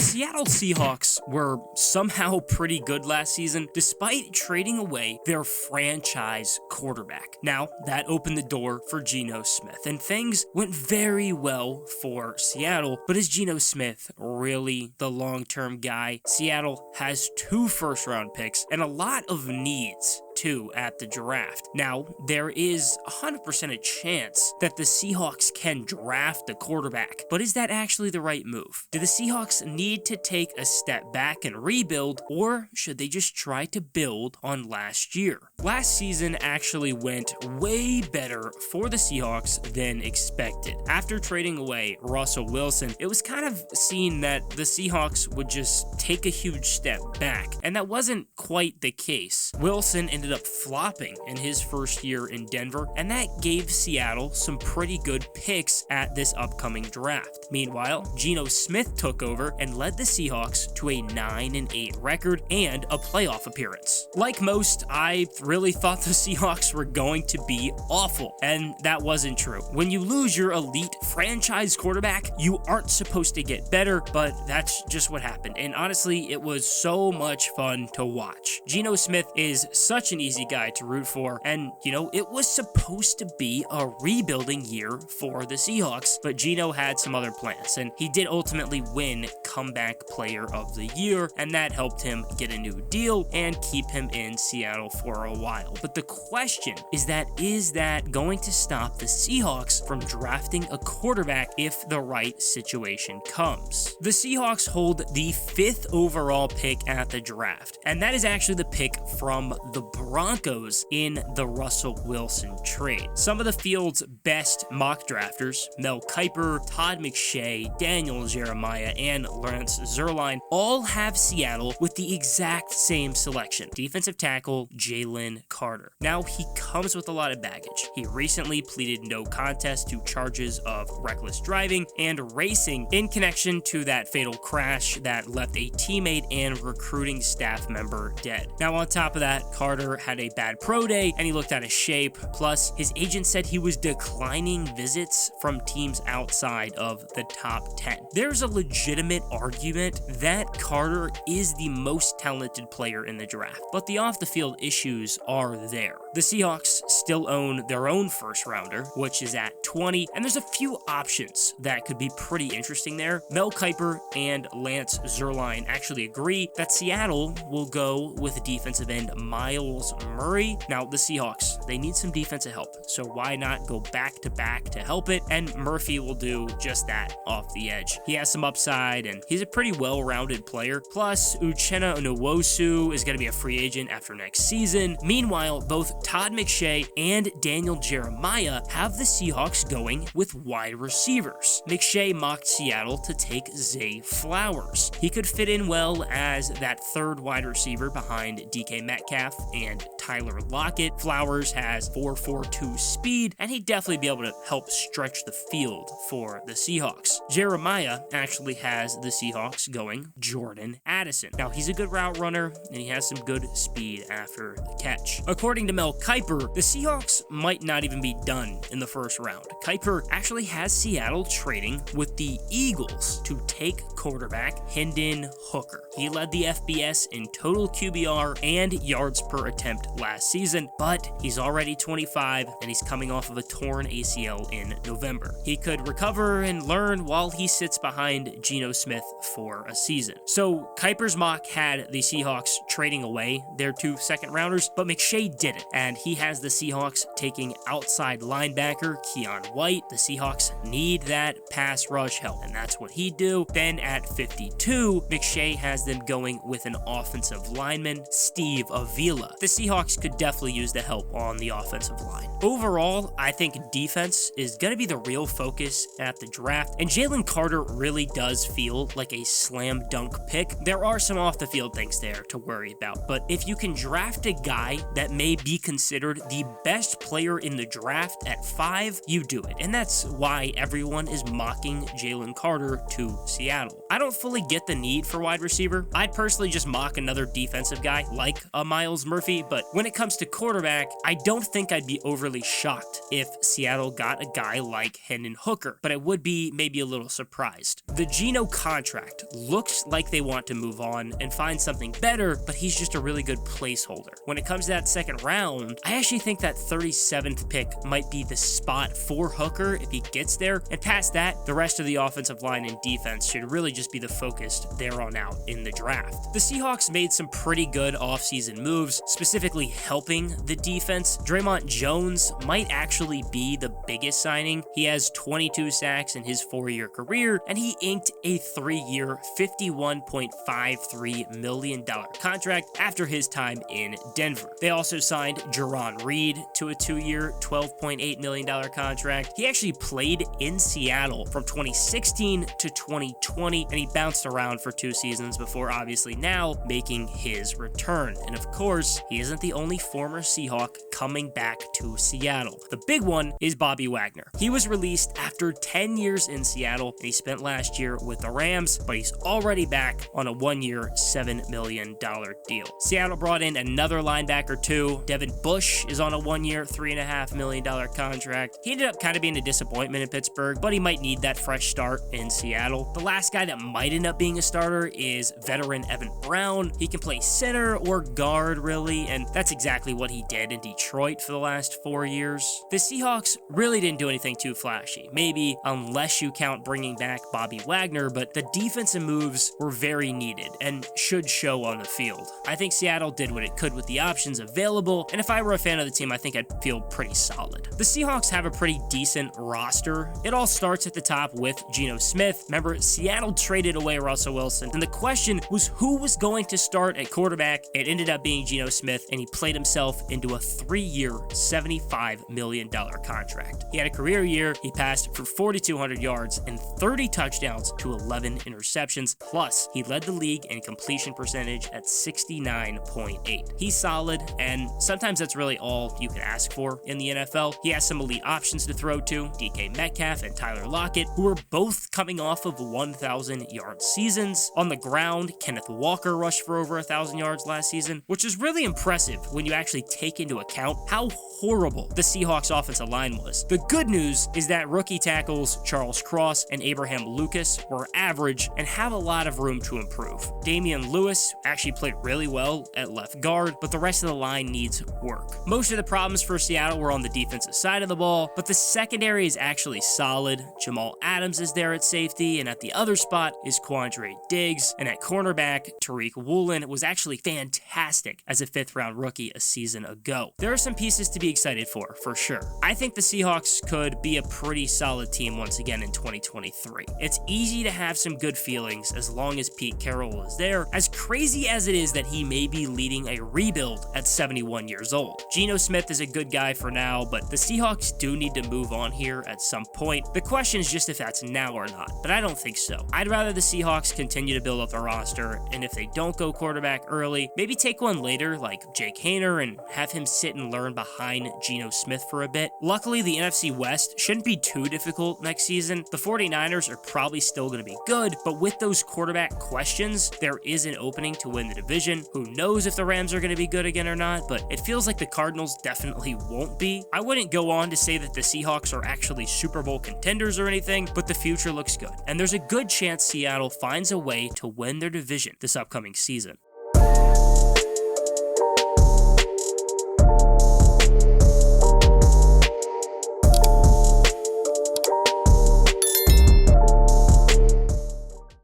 Seattle Seahawks were somehow pretty good last season, despite trading away their franchise quarterback. Now, that opened the door for Geno Smith, and things went very well for Seattle. But is Geno Smith really the long-term guy? Seattle has 2 first-round picks and a lot of needs too at the draft. Now, there is 100% a chance that the Seahawks can draft a quarterback, but is that actually the right move? Do the Seahawks need to take a step back and rebuild, or should they just try to build on last year? Last season actually went way better for the Seahawks than expected. After trading away Russell Wilson, it was kind of seen that the Seahawks would just take a huge step back, and that wasn't quite the case. Wilson ended up flopping in his first year in Denver, and that gave Seattle some pretty good picks at this upcoming draft. Meanwhile, Geno Smith took over and led the Seahawks to a 9-8 record and a playoff appearance. Like most, I really thought the Seahawks were going to be awful, and that wasn't true. When you lose your elite franchise quarterback, you aren't supposed to get better, but that's just what happened, and honestly, it was so much fun to watch. Geno Smith is such an easy guy to root for, and it was supposed to be a rebuilding year for the Seahawks, but Geno had some other plans, and he did ultimately win Comeback Player of the Year, and that helped him get a new deal and keep him in Seattle for a while. But the question is that going to stop the Seahawks from drafting a quarterback if the right situation comes? The Seahawks hold the 5th overall pick at the draft, and that is actually the pick from the Broncos in the Russell Wilson trade. Some of the field's best mock drafters, Mel Kiper, Todd McShay, Daniel Jeremiah, and Lance Zierlein, all have Seattle with the exact same selection: defensive tackle Jalen Carter. Now, he comes with a lot of baggage. He recently pleaded no contest to charges of reckless driving and racing in connection to that fatal crash that left a teammate and recruiting staff member dead. Now, on top of that, Carter had a bad pro day and he looked out of shape. Plus, his agent said he was declining visits from teams outside of the top 10. There's a legitimate argument that Carter is the most talented player in the draft, but the off-the-field issues are there. The Seahawks still own their own first rounder, which is at 20, and there's a few options that could be pretty interesting there. Mel Kiper and Lance Zierlein actually agree that Seattle will go with defensive end Miles Murray. Now, the Seahawks, they need some defensive help, so why not go back-to-back to help it? And Murphy will do just that off the edge. He has some upside, and he's a pretty well-rounded player. Plus, Uchenna Nwosu is going to be a free agent after next season. Meanwhile, both Todd McShay and Daniel Jeremiah have the Seahawks going with wide receivers. McShay mocked Seattle to take Zay Flowers. He could fit in well as that third wide receiver behind DK Metcalf and Tyler Lockett. Flowers has 4.42 speed, and he'd definitely be able to help stretch the field for the Seahawks. Jeremiah actually has the Seahawks going Jordan Addison. Now, he's a good route runner, and he has some good speed after the catch. According to Mel Kiper, the Seahawks might not even be done in the first round. Kiper actually has Seattle trading with the Eagles to take quarterback Hendon Hooker. He led the FBS in total QBR and yards per attempt last season, but he's already 25 and he's coming off of a torn ACL in November. He could recover and learn while he sits behind Geno Smith for a season. So Kiper's mock had the Seahawks trading away their 2 second-rounders, but McShay didn't, and he has the Seahawks taking outside linebacker Keon White. The Seahawks need that pass rush help, and that's what he'd do. Then at 52, McShay has them going with an offensive lineman, Steve Avila. The Seahawks could definitely use the help on the offensive line. Overall, I think defense is going to be the real focus at the draft, and Jalen Carter really does feel like a slam dunk pick. There are some off the field things there to worry about, but if you can draft a guy that may be considered the best player in the draft at 5, you do it, and that's why everyone is mocking Jalen Carter to Seattle. I don't fully get the need for wide receiver. I'd personally just mock another defensive guy like a Miles Murphy, but When it comes to quarterback, I don't think I'd be overly shocked if Seattle got a guy like Hendon Hooker, but I would be maybe a little surprised. The Geno contract looks like they want to move on and find something better, but he's just a really good placeholder. When it comes to that second round, I actually think that 37th pick might be the spot for Hooker if he gets there, and past that, the rest of the offensive line and defense should really just be the focus there on out in the draft. The Seahawks made some pretty good offseason moves, specifically helping the defense. Draymond Jones might actually be the biggest signing. He has 22 sacks in his 4-year career, and he inked a 3-year, $51.53 million contract after his time in Denver. They also signed Jerron Reed to a 2-year, $12.8 million contract. He actually played in Seattle from 2016 to 2020, and he bounced around for 2 seasons before obviously now making his return. And of course, he isn't the only former Seahawk coming back to Seattle. The big one is Bobby Wagner. He was released after 10 years in Seattle, and he spent last year with the Rams, but he's already back on a 1-year, $7 million deal. Seattle brought in another linebacker too. Devin Bush is on a 1-year, $3.5 million contract. He ended up kind of being a disappointment in Pittsburgh, but he might need that fresh start in Seattle. The last guy that might end up being a starter is veteran Evan Brown. He can play center or guard really, and that's exactly what he did in Detroit for the last 4 years. The Seahawks really didn't do anything too flashy, maybe unless you count bringing back Bobby Wagner, but the defensive moves were very needed and should show on the field. I think Seattle did what it could with the options available, and if I were a fan of the team, I think I'd feel pretty solid. The Seahawks have a pretty decent roster. It all starts at the top with Geno Smith. Remember, Seattle traded away Russell Wilson, and the question was who was going to start at quarterback. It ended up being Geno Smith, and he played himself into a 3-year, $75 million contract. He had a career year. He passed for 4,200 yards and 30 touchdowns to 11 interceptions, plus he led the league in completion percentage at 69.8. He's solid, and sometimes that's really all you can ask for in the NFL. He has some elite options to throw to, DK Metcalf and Tyler Lockett, who are both coming off of 1,000-yard seasons. On the ground, Kenneth Walker rushed for over 1,000 yards last season, which is really impressive when you actually take into account how horrible the Seahawks offensive line was. The good news is that rookie tackles Charles Cross and Abraham Lucas were average and have a lot of room to improve. Damian Lewis actually played really well at left guard, but the rest of the line needs work. Most of the problems for Seattle were on the defensive side of the ball, but the secondary is actually solid. Jamal Adams is there at safety, and at the other spot is Quandre Diggs, and at cornerback, Tariq Woolen was actually fantastic as a 5th-round rookie a season ago. There are some pieces to be excited for sure. I think the Seahawks could be a pretty solid team once again in 2023. It's easy to have some good feelings as long as Pete Carroll is there, as crazy as it is that he may be leading a rebuild at 71 years old. Geno Smith is a good guy for now, but the Seahawks do need to move on here at some point. The question is just if that's now or not, but I don't think so. I'd rather the Seahawks continue to build up their roster, and if they don't go quarterback early, maybe take one later like Jake Haener and have him sit and learn behind Geno Smith for a bit. Luckily, the NFC West shouldn't be too difficult next season. The 49ers are probably still going to be good, but with those quarterback questions, there is an opening to win the division. Who knows if the Rams are going to be good again or not, but it feels like the Cardinals definitely won't be. I wouldn't go on to say that the Seahawks are actually Super Bowl contenders or anything, but the future looks good, and there's a good chance Seattle finds a way to win their division this upcoming season.